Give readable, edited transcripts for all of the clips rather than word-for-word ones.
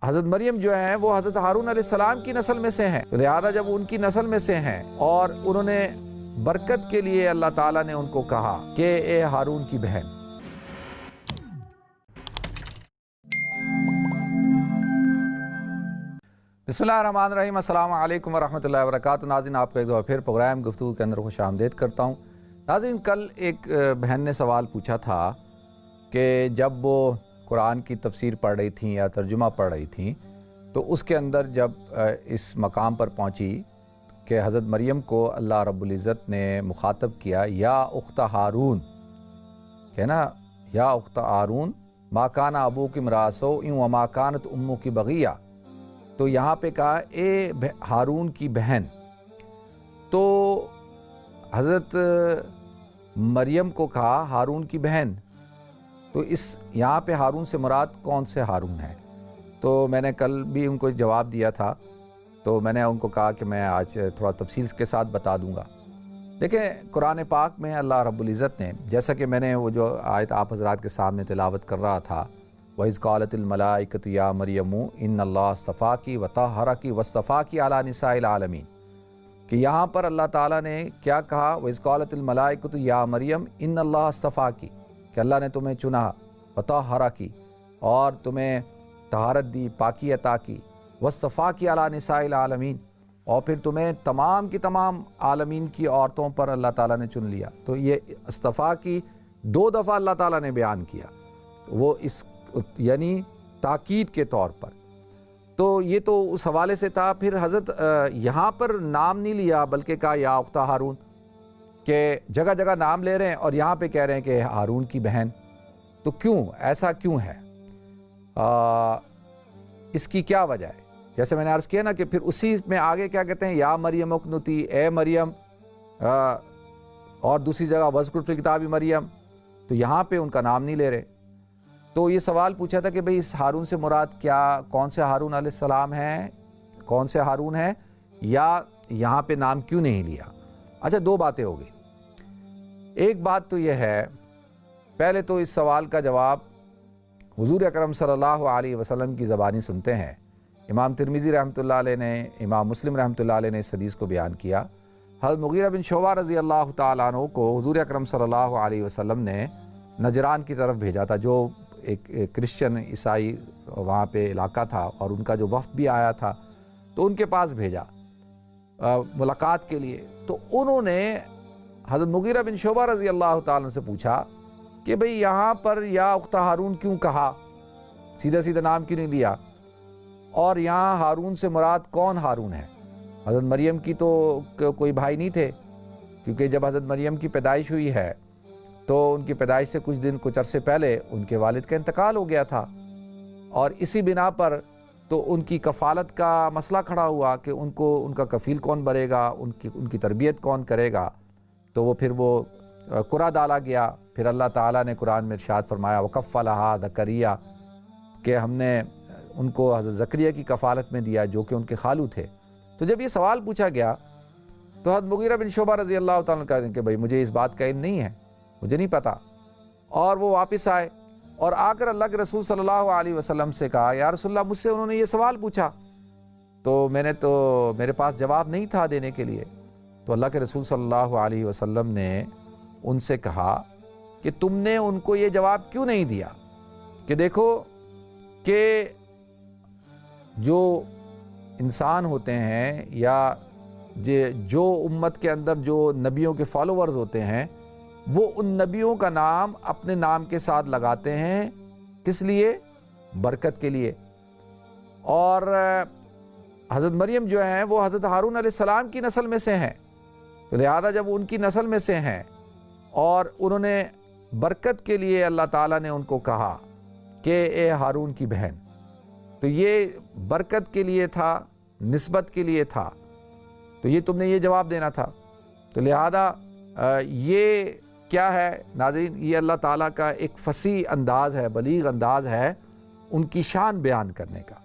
حضرت مریم جو ہیں وہ حضرت ہارون علیہ السلام کی نسل میں سے ہیں، تو لہذا جب ان کی نسل میں سے ہیں اور انہوں نے برکت کے لیے اللہ تعالیٰ نے ان کو کہا کہ اے ہارون کی بہن۔ بسم اللہ الرحمن الرحیم، السلام علیکم ورحمۃ اللہ وبرکاتہ۔ ناظرین، آپ کا ایک دفعہ پھر پروگرام گفتگو کے اندر خوش آمدید کرتا ہوں۔ ناظرین، کل ایک بہن نے سوال پوچھا تھا کہ جب وہ قرآن کی تفسیر پڑھ رہی تھیں یا ترجمہ پڑھ رہی تھیں تو اس کے اندر جب اس مقام پر پہنچی کہ حضرت مریم کو اللہ رب العزت نے مخاطب کیا یا اخت ہارون، کہ نا یا اخت ہارون ما کان ابوک امرأ سوء وما کانت امک بغیہ، تو یہاں پہ کہا اے ہارون کی بہن۔ تو حضرت مریم کو کہا ہارون کی بہن، تو اس یہاں پہ ہارون سے مراد کون سے ہارون ہے؟ تو میں نے کل بھی ان کو جواب دیا تھا، تو میں نے ان کو کہا کہ میں آج تھوڑا تفصیل کے ساتھ بتا دوں گا۔ دیکھیں، قرآن پاک میں اللہ رب العزت نے، جیسا کہ میں نے وہ جو آیت آپ حضرات کے سامنے تلاوت کر رہا تھا، وَإِذْ قَالَتِ الْمَلَائِكَةُ يَا مَرْيَمُ إِنَّ اللَّهَ اصْطَفَاكِ وَطَهَّرَكِ وَاصْطَفَاكِ عَلَى نِسَاءِ الْعَالَمِينَ، کہ یہاں پر اللہ تعالیٰ نے کیا کہا، وَإِذْ قَالَتِ الْمَلَائِكَةُ يَا مَرْيَمُ إِنَّ اللَّهَ اصْطَفَاكِ، کہ اللہ نے تمہیں چنا، وَطَهَّرَكِ، اور تمہیں طہارت دی، پاکی عطا کی، وَاصْطَفَاكِ عَلَى نِسَاءِ الْعَالَمِينَ، اور پھر تمہیں تمام کی تمام عالمین کی عورتوں پر اللہ تعالیٰ نے چن لیا۔ تو یہ اصطفا کی دو دفعہ اللہ تعالیٰ نے بیان کیا، وہ اس یعنی تاکید کے طور پر۔ تو یہ تو اس حوالے سے تھا۔ پھر حضرت یہاں پر نام نہیں لیا بلکہ کہا یا اختہ ہارون، کہ جگہ جگہ نام لے رہے ہیں اور یہاں پہ کہہ رہے ہیں کہ ہارون کی بہن۔ تو کیوں ایسا کیوں ہے؟ اس کی کیا وجہ ہے؟ جیسے میں نے عرض کیا نا کہ پھر اسی میں آگے کیا کہتے ہیں، یا مریم اقنتی، اے مریم، اور دوسری جگہ وذکر فی الکتاب مریم، تو یہاں پہ ان کا نام نہیں لے رہے۔ تو یہ سوال پوچھا تھا کہ بھئی اس ہارون سے مراد کیا، کون سے ہارون علیہ السلام ہیں، کون سے ہارون ہیں، یا یہاں پہ نام کیوں نہیں لیا؟ اچھا، دو باتیں ہو گئی۔ ایک بات تو یہ ہے، پہلے تو اس سوال کا جواب حضور اکرم صلی اللہ علیہ وسلم کی زبانی سنتے ہیں۔ امام ترمذی رحمۃ اللہ علیہ نے، امام مسلم رحمۃ اللہ علیہ نے اس حدیث کو بیان کیا۔ حضرت مغیرہ بن شعبہ رضی اللہ تعالیٰ عنہ کو حضور اکرم صلی اللہ علیہ وسلم نے نجران کی طرف بھیجا تھا، جو ایک کرسچن عیسائی وہاں پہ علاقہ تھا، اور ان کا جو وفد بھی آیا تھا، تو ان کے پاس بھیجا ملاقات کے لیے۔ تو انہوں نے حضرت مغیرہ بن شعبہ رضی اللہ تعالیٰ عنہ سے پوچھا کہ بھئی یہاں پر یا اختہ ہارون کیوں کہا، سیدھا سیدھا نام کیوں نہیں لیا، اور یہاں ہارون سے مراد کون ہارون ہے؟ حضرت مریم کی تو کوئی بھائی نہیں تھے، کیونکہ جب حضرت مریم کی پیدائش ہوئی ہے تو ان کی پیدائش سے کچھ عرصے پہلے ان کے والد کا انتقال ہو گیا تھا، اور اسی بنا پر تو ان کی کفالت کا مسئلہ کھڑا ہوا کہ ان کا کفیل کون بنے گا، ان کی تربیت کون کرے گا۔ تو وہ پھر وہ قرعہ ڈالا گیا۔ پھر اللہ تعالیٰ نے قرآن میں ارشاد فرمایا وَكَفَّلَهَا زَكَرِيَّا، کہ ہم نے ان کو حضرت زکریا کی کفالت میں دیا جو کہ ان کے خالو تھے۔ تو جب یہ سوال پوچھا گیا تو حضرت مغیرہ بن شعبہ رضی اللہ تعالیٰ کہتے ہیں کہ بھائی مجھے اس بات کا علم نہیں ہے، مجھے نہیں پتا۔ اور وہ واپس آئے اور آ کر اللہ کے رسول صلی اللہ علیہ وسلم سے کہا، یا رسول اللہ، مجھ سے انہوں نے یہ سوال پوچھا، تو میرے پاس جواب نہیں تھا دینے کے لیے۔ تو اللہ کے رسول صلی اللہ علیہ وسلم نے ان سے کہا کہ تم نے ان کو یہ جواب کیوں نہیں دیا کہ دیکھو کہ جو انسان ہوتے ہیں یا جو امت کے اندر جو نبیوں کے فالوورز ہوتے ہیں، وہ ان نبیوں کا نام اپنے نام کے ساتھ لگاتے ہیں، کس لیے؟ برکت کے لیے۔ اور حضرت مریم جو ہیں وہ حضرت ہارون علیہ السلام کی نسل میں سے ہیں، تو لہذا جب ان کی نسل میں سے ہیں اور انہوں نے برکت کے لیے اللہ تعالیٰ نے ان کو کہا کہ اے ہارون کی بہن، تو یہ برکت کے لیے تھا، نسبت کے لیے تھا، تو یہ تم نے یہ جواب دینا تھا۔ تو لہذا یہ کیا ہے ناظرین، یہ اللہ تعالیٰ کا ایک فصیح انداز ہے، بلیغ انداز ہے ان کی شان بیان کرنے کا۔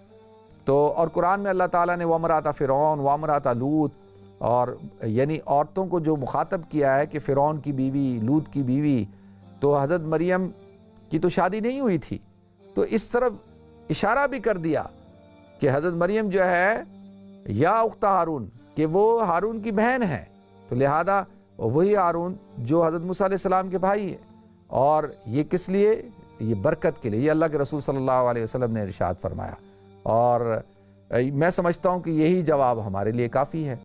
تو اور قرآن میں اللہ تعالیٰ نے وَامْرَأَتَ فِرْعَوْنَ وَامْرَأَتَ لوط، اور یعنی عورتوں کو جو مخاطب کیا ہے کہ فرعون کی بیوی، لوط کی بیوی، تو حضرت مریم کی تو شادی نہیں ہوئی تھی، تو اس طرف اشارہ بھی کر دیا کہ حضرت مریم جو ہے یا اخت ہارون، کہ وہ ہارون کی بہن ہے، تو لہذا وہی ہارون جو حضرت موسیٰ علیہ السلام کے بھائی ہے. اور یہ کس لیے؟ یہ برکت کے لیے. یہ اللہ کے رسول صلی اللہ علیہ وسلم نے ارشاد فرمایا، اور میں سمجھتا ہوں کہ یہی جواب ہمارے لیے کافی ہے.